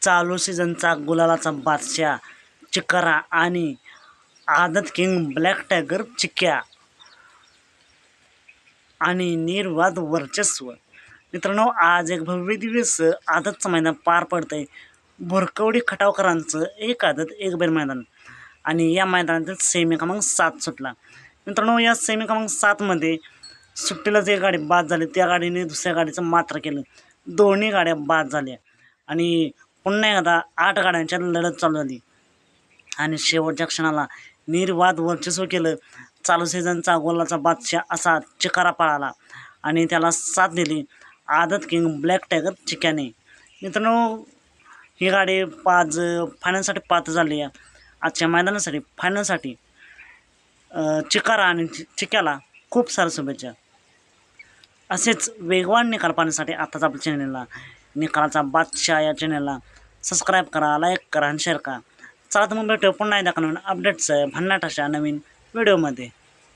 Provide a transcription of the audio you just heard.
चालू सीझनचा गुलालाचा बादशाह चिकारा आणि आदत किंग ब्लॅक टायगर चिक्या आणि निर्वाद वर्चस्व. मित्रांनो, आज एक भव्य दिवस आदतचं मैदान पार पडतंय. भुरकवडी खटावकरांचं एक आदत एक बैल मैदान आणि या मैदानातील सेमी क्रमांक 7 सुटला. मित्रांनो, या सेमी क्रमांक 7मध्ये सुट्टीला जे गाडी बाद झाली त्या गाडीने दुसऱ्या गाडीचं मात्र केलं. दोन्ही गाड्या बाद झाल्या आणि पुन्हा एकदा 8 गाड्यांच्या लढत चालू झाली आणि शेवटच्या क्षणाला निर्वाद वर्चस्व केलं. चालू सीझनचा गोलाचा बादशाह असा चिकारा पळाला आणि त्याला साथ दिली आदत किंग ब्लॅक टायगर चिक्याने. मित्रांनो, ही गाडी फायनलसाठी पात्र झाली आहे. आजच्या मैदानासाठी फायनलसाठी चिकारा आणि चिक्याला खूप साऱ्या शुभेच्छा. असेच वेगवान निकाल पाहण्यासाठी आताच आपल्या चॅनलला निकालाचा बादशाह या चॅनलला सबस्क्राईब करा, लाईक करा आणि शेअर करा. चला तर मग भेटू पुन्हा एकदा नवीन अपडेट्स भन्नाट अशा नवीन व्हिडिओमध्ये.